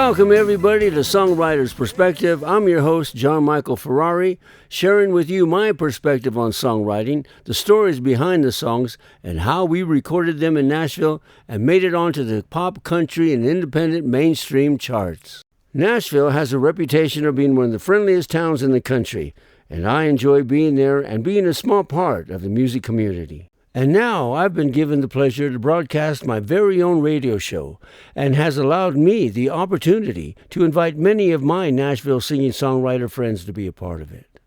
Welcome, everybody, to Songwriters Perspective. I'm your host, John Michael Ferrari, sharing with you my perspective on songwriting, the stories behind the songs, and how we recorded them in Nashville and made it onto the pop, country, and independent mainstream charts. Nashville has a reputation of being one of the friendliest towns in the country, and I enjoy being there and being a small part of the music community. And now I've been given the pleasure to broadcast my very own radio show, and has allowed me the opportunity to invite many of my Nashville singing songwriter friends to be a part of it.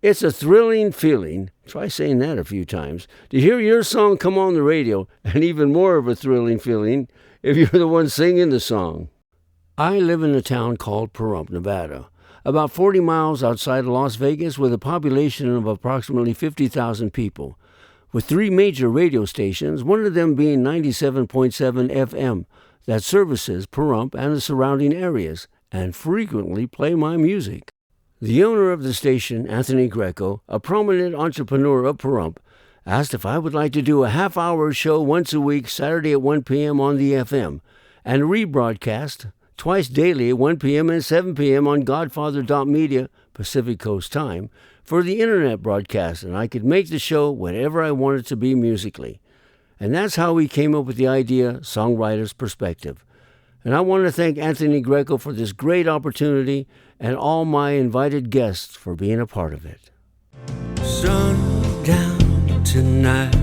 It's a thrilling feeling, try saying that a few times, to hear your song come on the radio, and even more of a thrilling feeling if you're the one singing the song. I live in a town called Pahrump, Nevada, about 40 miles outside of Las Vegas, with a population of approximately 50,000 people. With 3 major radio stations, one of them being 97.7 FM, that services Pahrump and the surrounding areas, and frequently play my music. The owner of the station, Anthony Greco, a prominent entrepreneur of Pahrump, asked if I would like to do a half-hour show once a week, Saturday at 1 p.m. on the FM, and rebroadcast twice daily at 1 p.m. and 7 p.m. on Godfather.media, Pacific Coast time, for the internet broadcast, and I could make the show whatever I wanted to be musically. And that's how we came up with the idea, Songwriters Perspective. And I want to thank Anthony Greco for this great opportunity, and all my invited guests for being a part of it. Sundown tonight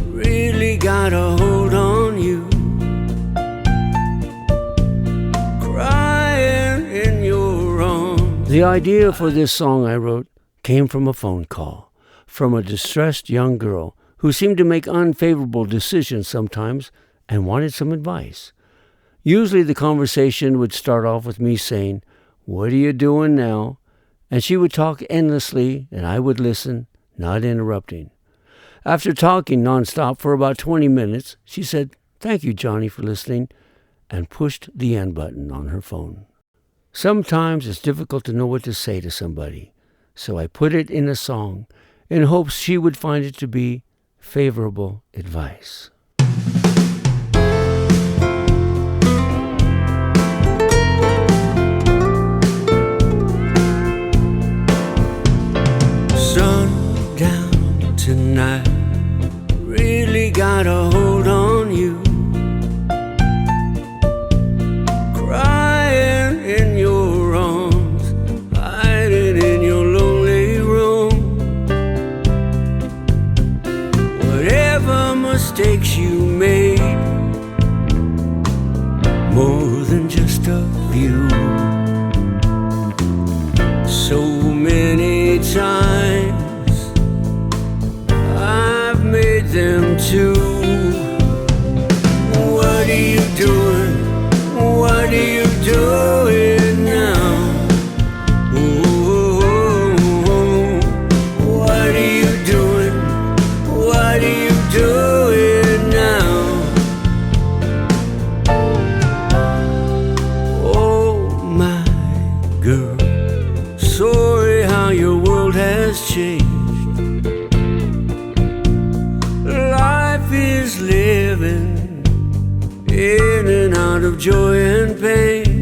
really got a hold on you. Crying in your arms. The idea for this song I wrote came from a phone call from a distressed young girl who seemed to make unfavorable decisions sometimes and wanted some advice. Usually the conversation would start off with me saying, "What are you doing now?" And she would talk endlessly, and I would listen, not interrupting. After talking nonstop for about 20 minutes, she said, "Thank you, Johnny, for listening," and pushed the end button on her phone. Sometimes it's difficult to know what to say to somebody, so I put it in a song in hopes she would find it to be favorable advice. Sundown tonight really got a hold on you. Crying in your arms, hiding in your lonely room. Whatever mistakes you made, more than just a few. So many times I've made them too. What are you doing? What are you doing now? Ooh, what are you doing? What are you doing now? Oh, my girl, sorry how your world has changed. Life is living in and out of joy and pain.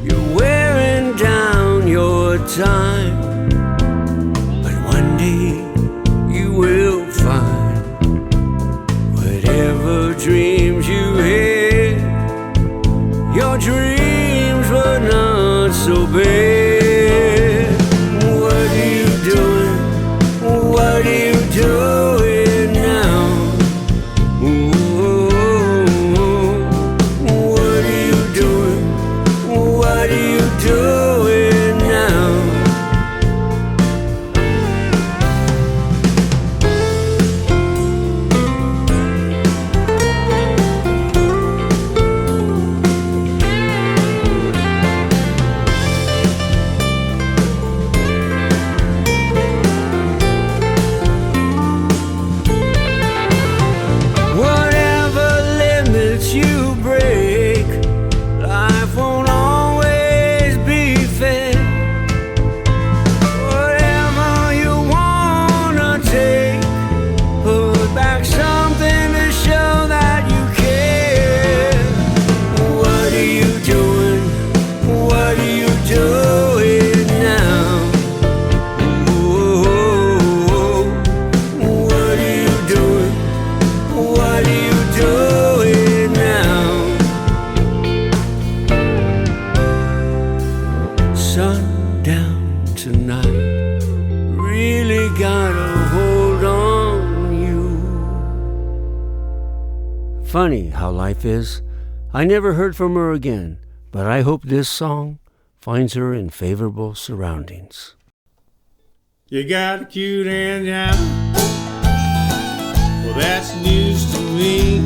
You're wearing down your time, but one day you will find whatever dreams you had, your dreams were not so bad. What are you doing? What are you doing now? What are you doing? What are you doing now? Funny how life is. I never heard from her again, but I hope this song finds her in favorable surroundings. You got a cute angina. Well, that's news to me.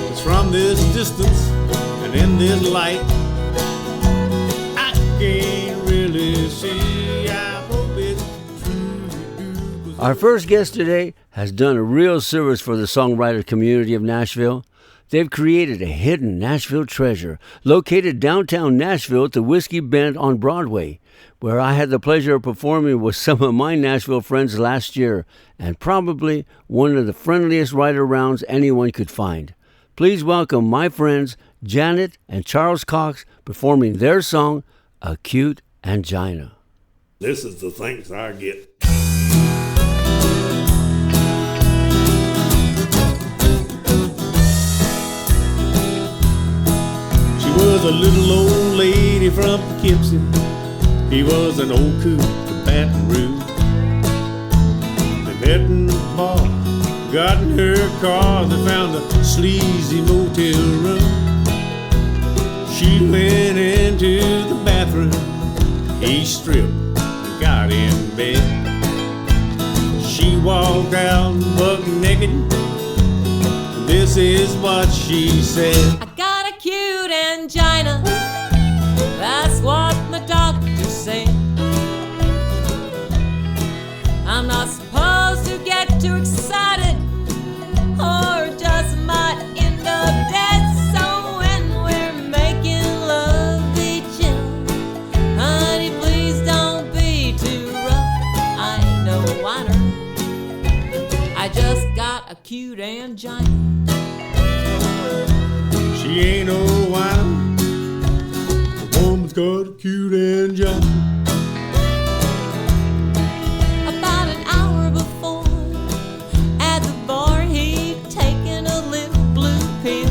It's from this distance and in this light. I can't really see. I hope it's true. Our first guest today has done a real service for the songwriter community of Nashville. They've created a hidden Nashville treasure located downtown Nashville at the Whiskey Bend on Broadway, where I had the pleasure of performing with some of my Nashville friends last year, and probably one of the friendliest write-arounds anyone could find. Please welcome my friends Janet and Charles Cox performing their song, Acute Angina. This is the thanks I get. She was a little old lady from Poughkeepsie. He was an old coot from Baton Rouge. They met in the bar, got in her car, they found a sleazy motel room. She went into the bathroom, he stripped and got in bed. She walked out buck naked, and this is what she said. I got a cute angina, that's what my doctor said. I'm not supposed to get too excited, or just might end up dead. So when we're making love, be gentle, honey, please don't be too rough. I ain't no whiner, I just got a cute angina. She ain't no whiner, the woman's got a cute angina. About an hour before, at the bar, he'd taken a little blue pill.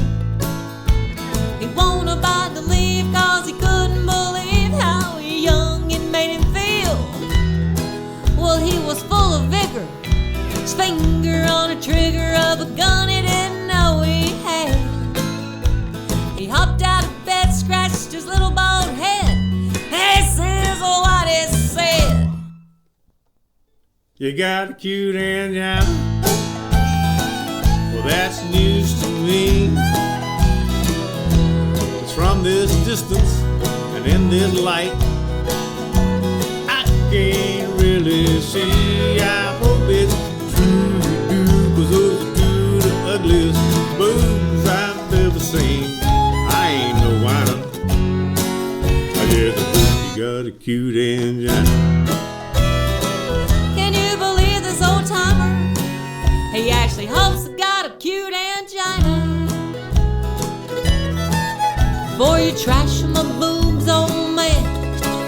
He won't about to leave, cause he couldn't believe how young it made him feel. Well, he was full of vigor, his finger on the trigger of a gun he didn't know he had. He hopped out of bed, scratched his little bald head. This is what it said. You got a cute angina. Well, that's news to me. It's from this distance and in this light. I can't really see. I hope it's true, cause those are two the ugliest boobs I've ever seen. I ain't no whiner, I just hope you got a cute angina. Can you believe this old timer? He actually hopes I got a cute angina. Before you trash my boobs, old man,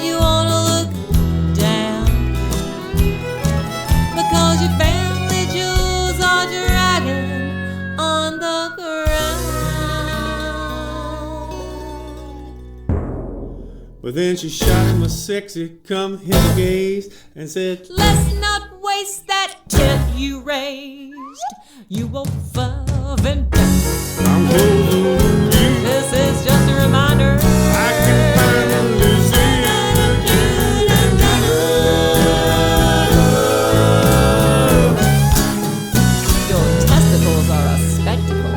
you wanna look down, because your family jewels are dragging on the ground. But then she shot him a sexy come hither gaze and said, Let's not waste that tent you raised, you old fervent bastard. I'm holding you. This is just a reminder. I can finally see Your testicles are a spectacle.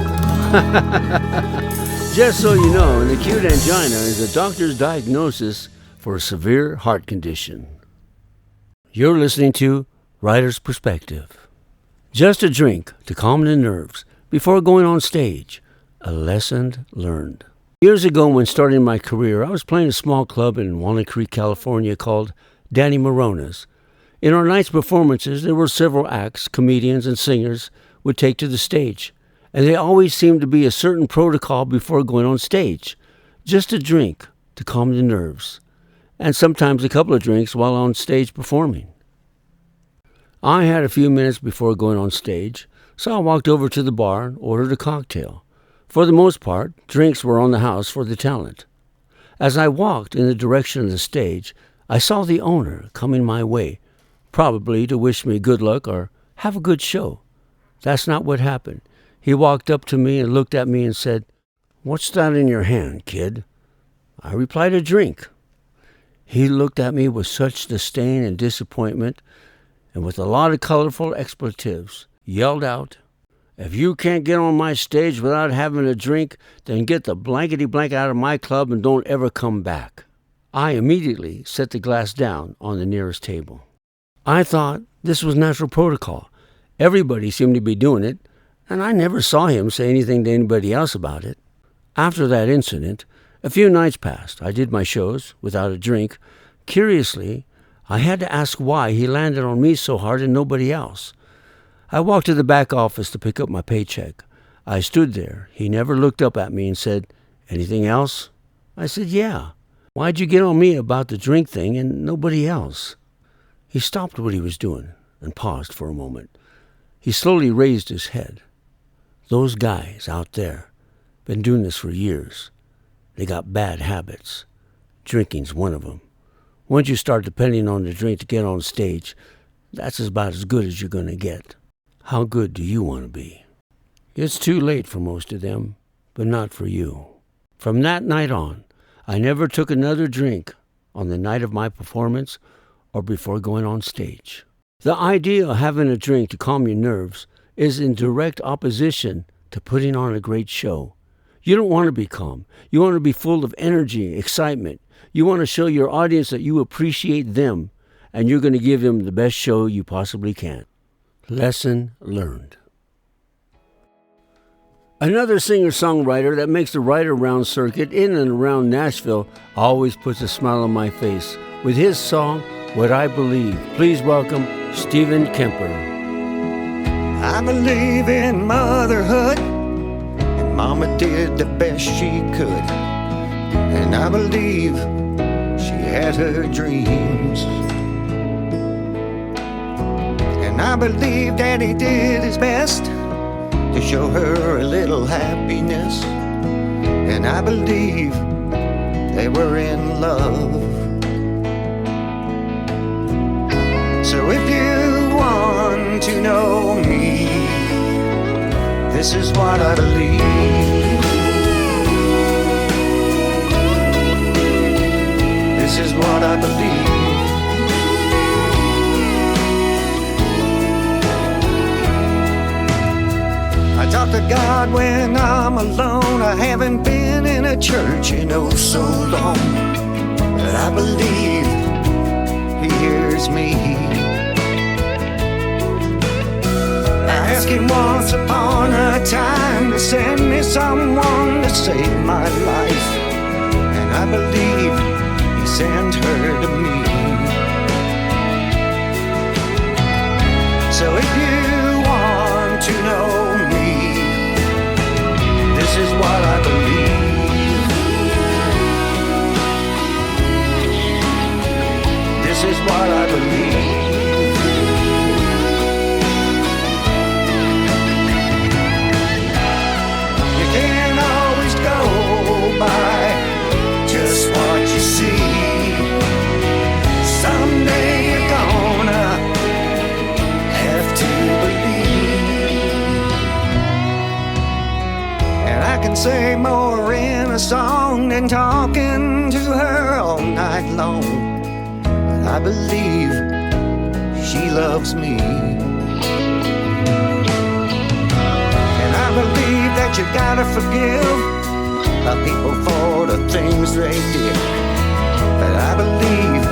Just so you know, an acute angina is a doctor's diagnosis for a severe heart condition. You're listening to Writer's Perspective. Just a drink to calm the nerves before going on stage. A lesson learned. Years ago, when starting my career, I was playing a small club in Walnut Creek, California called Danny Morona's. In our night's performances, there were several acts comedians and singers would take to the stage, and there always seemed to be a certain protocol before going on stage. Just a drink to calm the nerves, and sometimes a couple of drinks while on stage performing. I had a few minutes before going on stage, so I walked over to the bar and ordered a cocktail. For the most part, drinks were on the house for the talent. As I walked in the direction of the stage, I saw the owner coming my way, probably to wish me good luck or have a good show. That's not what happened. He walked up to me and looked at me and said, "What's that in your hand, kid?" I replied, "A drink." He looked at me with such disdain and disappointment, and with a lot of colorful expletives, yelled out, "If you can't get on my stage without having a drink, then get the blankety-blank out of my club and don't ever come back." I immediately set the glass down on the nearest table. I thought this was natural protocol. Everybody seemed to be doing it, and I never saw him say anything to anybody else about it. After that incident, a few nights passed. I did my shows without a drink. Curiously, I had to ask why he landed on me so hard and nobody else. I walked to the back office to pick up my paycheck. I stood there. He never looked up at me and said, "Anything else?" I said, "Yeah. Why'd you get on me about the drink thing and nobody else?" He stopped what he was doing and paused for a moment. He slowly raised his head. "Those guys out there, been doing this for years. They got bad habits. Drinking's one of them. Once you start depending on the drink to get on stage, that's about as good as you're going to get. How good do you want to be? It's too late for most of them, but not for you." From that night on, I never took another drink on the night of my performance or before going on stage. The idea of having a drink to calm your nerves is in direct opposition to putting on a great show. You don't want to be calm. You want to be full of energy, excitement. You want to show your audience that you appreciate them, and you're going to give them the best show you possibly can. Lesson learned. Another singer-songwriter that makes the right-around circuit in and around Nashville always puts a smile on my face with his song, "What I Believe." Please welcome Stephen Kemper. I believe in motherhood, and Mama did the best she could. And I believe she had her dreams. And I believe Daddy did his best to show her a little happiness. And I believe they were in love. So if you want to know me, this is what I believe. This is what I believe. I talk to God when I'm alone. I haven't been in a church in oh so long, but I believe He hears me. I asked Him once upon a time to send me someone to save my life, and I believe He sent her to me. So if you want to know me, this is what I believe. This is what I believe. You can't always go by just what you see. Someday you're gonna have to believe. And I can say more in a song than talking to her all night long. But I believe she loves me. And I believe that you gotta forgive people for the things they did. But I believe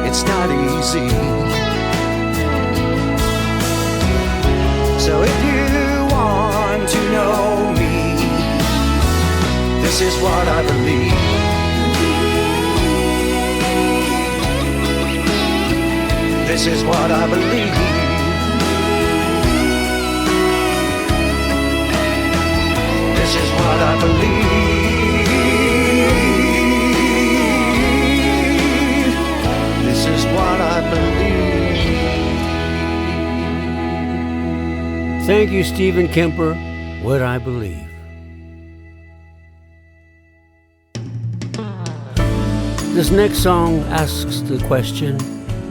it's not easy. So if you want to know me, this is what I believe. This is what I believe. This is what I believe. This is what I believe. Thank you, Stephen Kemper. What I Believe. This next song asks the question,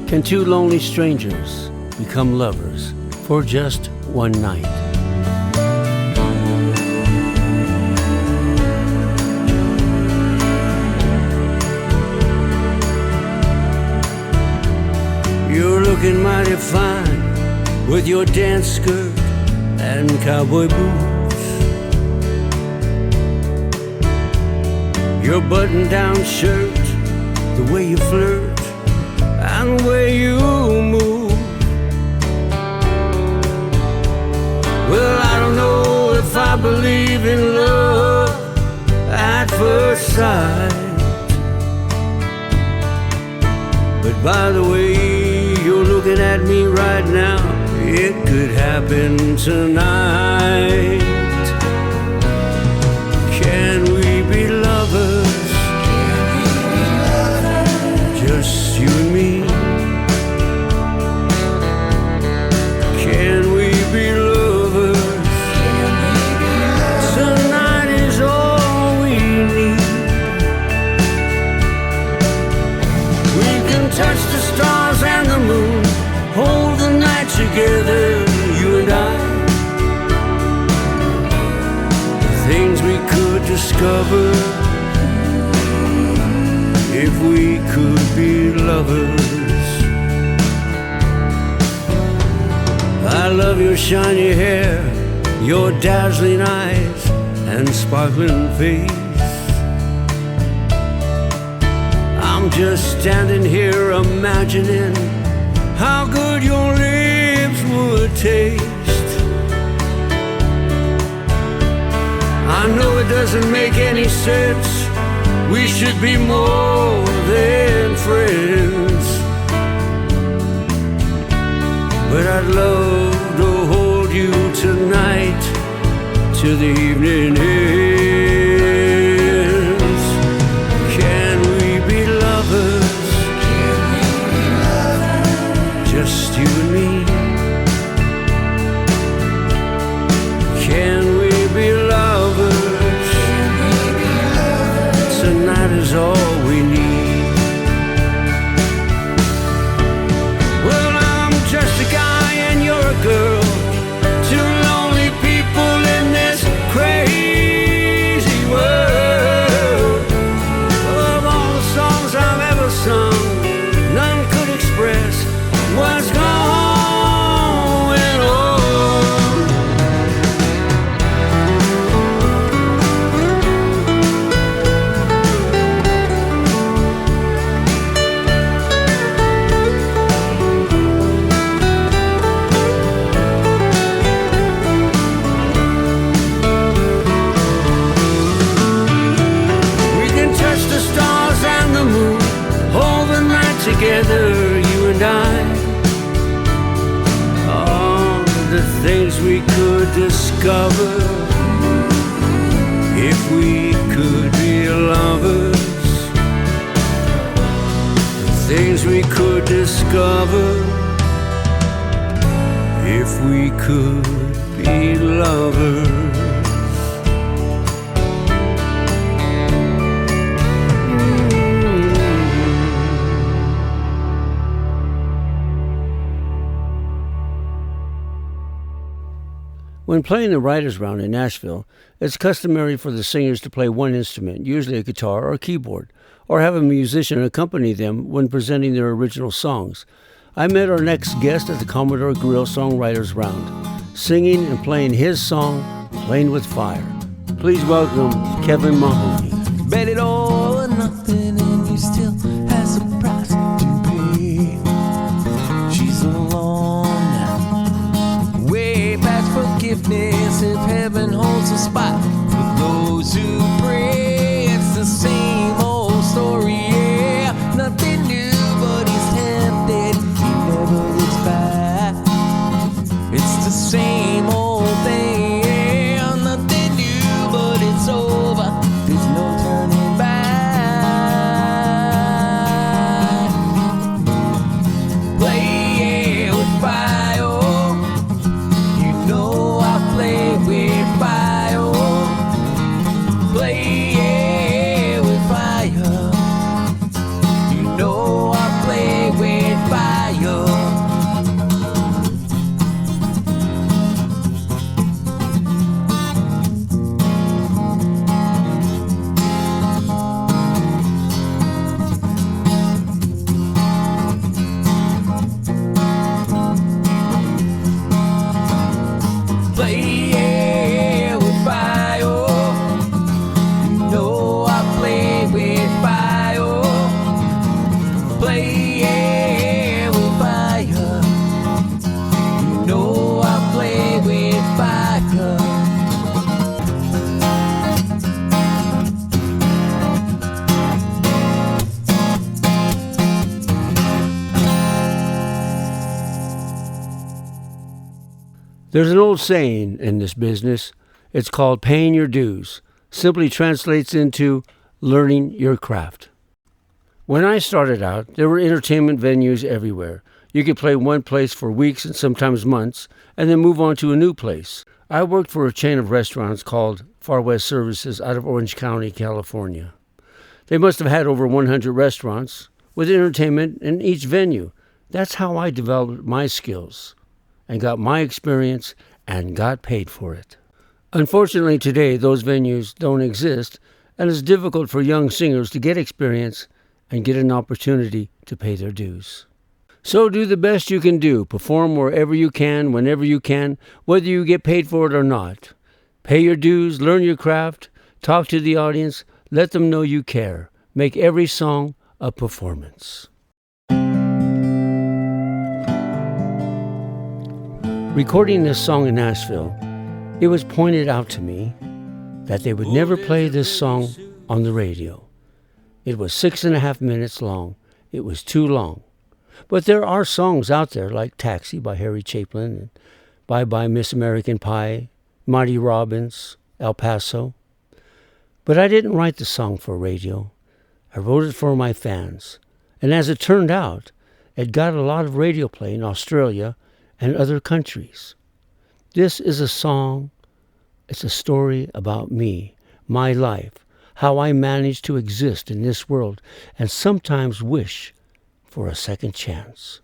can two lonely strangers become lovers for just one night? looking mighty fine with your dance skirt and cowboy boots. Your button-down shirt, the way you flirt and the way you move. Well, I don't know if I believe in love at first sight, but by the way you're looking at me right now, it could happen tonight. Can we be lovers? Just you and me. Can we be lovers? Tonight is all we need. We can touch the stars and the moon, hold the night together, you and I. The things we could discover if we could be lovers. I love your shiny hair, your dazzling eyes and sparkling face. I'm just standing here imagining how good your lips would taste. I know it doesn't make any sense, we should be more than friends, but I'd love to hold you tonight till the evening ends. Can we be lovers? Just you and me. Can we be lovers? Tonight is all we need. Well, I'm just a guy and you're a girl, two lonely people in this crazy world. Of all the songs I've ever sung, none could express what's going on. We can touch the stars and the moon, hold the night together, you and I. All the things we could discover if we could be lovers. The things we could discover if we could be lovers. When playing the writers' round in Nashville, it's customary for the singers to play one instrument, usually a guitar or a keyboard, or have a musician accompany them when presenting their original songs. I met our next guest at the Commodore Grill Songwriters Round, singing and playing his song, Playing with Fire. Please welcome Kevin Mahoney. Bet it all or nothing and you still have some price to pay. She's alone now, way past forgiveness if heaven holds a spot for those who pray. It's the same old story, yeah, nothing new but he's tempted, he never looks back. It's the same old thing, yeah, nothing new but it's over, there's no turning back. There's an old saying in this business. It's called paying your dues. Simply translates into learning your craft. When I started out, there were entertainment venues everywhere. You could play one place for weeks and sometimes months, and then move on to a new place. I worked for a chain of restaurants called Far West Services out of Orange County, California. They must have had over 100 restaurants with entertainment in each venue. That's how I developed my skills and got my experience and got paid for it. Unfortunately, today, those venues don't exist, and it's difficult for young singers to get experience and get an opportunity to pay their dues. So do the best you can do. Perform wherever you can, whenever you can, whether you get paid for it or not. Pay your dues, learn your craft, talk to the audience, let them know you care. Make every song a performance. Recording this song in Nashville, it was pointed out to me that they would never play this song on the radio. It was 6.5 minutes long. It was too long. But there are songs out there like Taxi by Harry Chapin and Bye Bye Miss American Pie, Marty Robbins, El Paso. But I didn't write the song for radio. I wrote it for my fans. And as it turned out, it got a lot of radio play in Australia and other countries. This is a song. It's a story about me, my life, how I managed to exist in this world and sometimes wish for a second chance.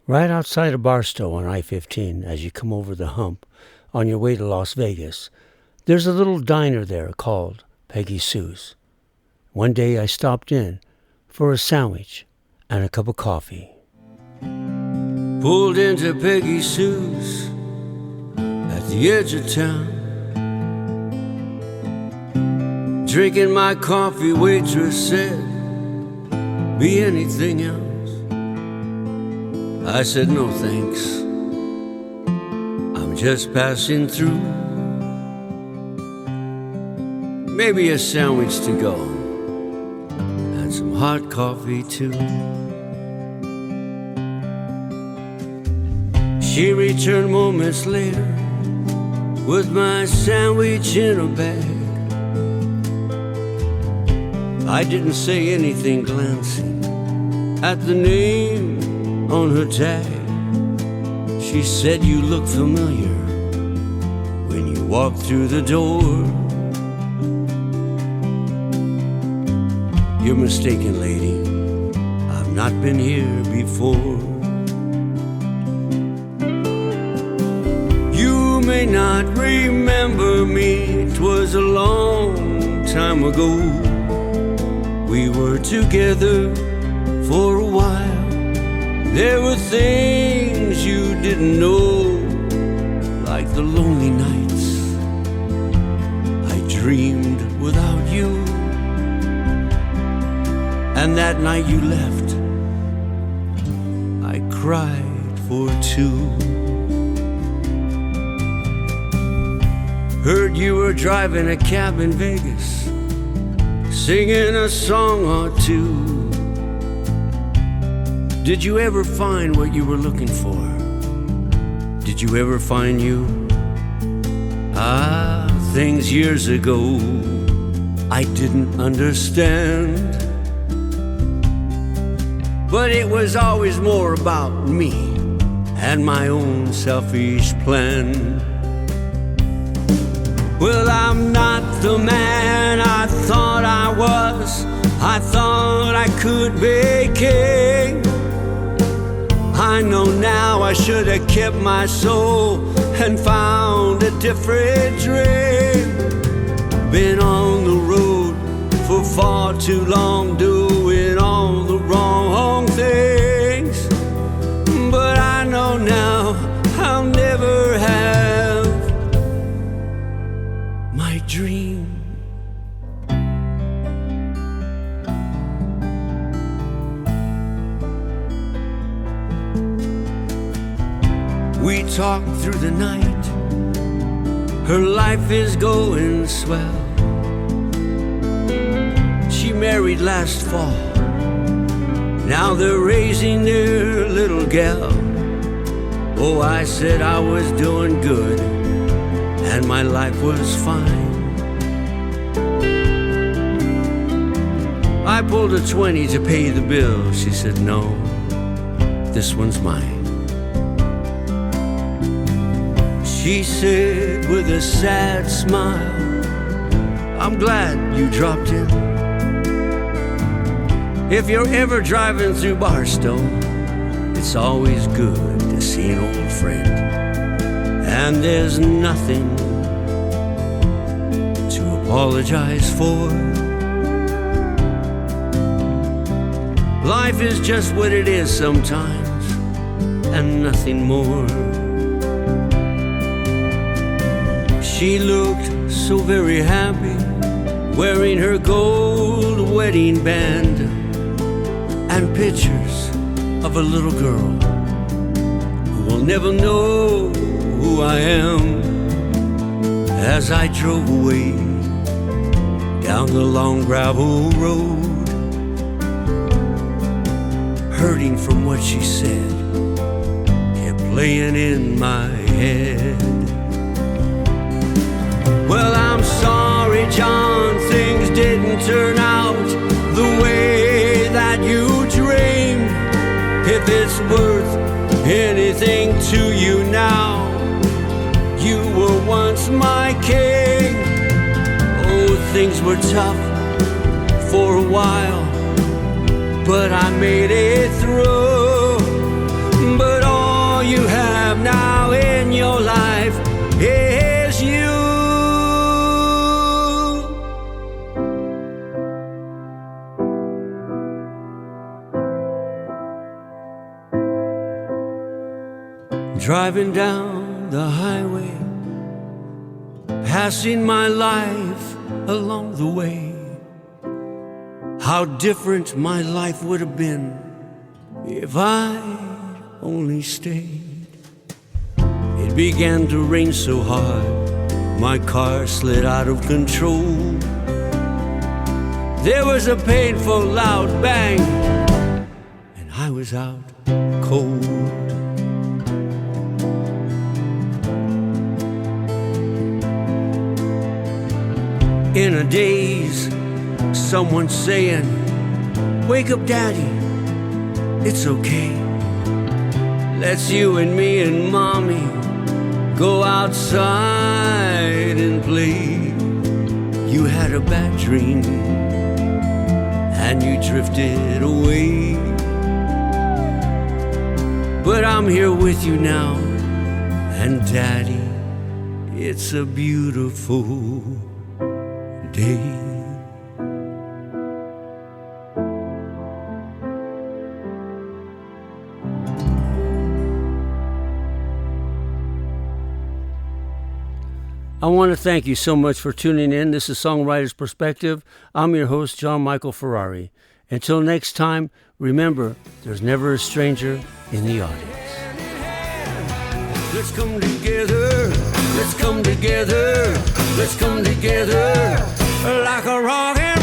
Right outside of Barstow on I-15, as you come over the hump on your way to Las Vegas, there's a little diner there called Peggy Sue's. One day I stopped in for a sandwich and a cup of coffee. Pulled into Peggy Sue's at the edge of town. Drinking my coffee, waitress said, "Be anything else?" I said, "No thanks, I'm just passing through. Maybe a sandwich to go and some hot coffee too." She returned moments later with my sandwich in a bag. I didn't say anything, glancing at the name on her tag. She said, "You look familiar when you walk through the door." "You're mistaken, lady, I've not been here before. You may not remember me, 'twas a long time ago. We were together for a while. There were things you didn't know, like the lonely nights I dreamed without you. And that night you left, I cried for two. Heard you were driving a cab in Vegas, singing a song or two. Did you ever find what you were looking for? Did you ever find you? Things years ago I didn't understand. But it was always more about me and my own selfish plan. Well, I'm not the man I thought I was. I thought I could be king. I know now I should have kept my soul and found a different dream. Been on the road for far too long, doing all the wrong things. But I know now I'll never have my dream. We talked through the night. Her life is going swell. She married last fall. Now they're raising their little gal. Oh, I said I was doing good and my life was fine. I pulled a 20 to pay the bill. She said, no, this one's mine. She said with a sad smile, I'm glad you dropped in. If you're ever driving through Barstow, it's always good to see an old friend. And there's nothing to apologize for. Life is just what it is sometimes, and nothing more. She looked so very happy, wearing her gold wedding band, and pictures of a little girl who will never know who I am. As I drove away down the long gravel road, hurting from what she said kept playing in my head. Well, I'm sorry, John, things didn't turn out the way that you dreamed. If it's worth anything to you now, you were once my king. Oh, things were tough for a while, but I made it through. But all you have now in your life is you. Driving down the highway, passing my life along the way. How different my life would have been if I'd only stayed. It began to rain so hard, my car slid out of control. There was a painful loud bang, and I was out cold. In a daze, someone's saying, wake up, Daddy, it's okay. Let's you and me and Mommy go outside and play. You had a bad dream and you drifted away, but I'm here with you now, and Daddy, it's a beautiful day. I want to thank you so much for tuning in. This is Songwriters Perspective. I'm your host, John Michael Ferrari. Until next time, remember, there's never a stranger in the audience. Let's come together, let's come together, let's come together like a rock and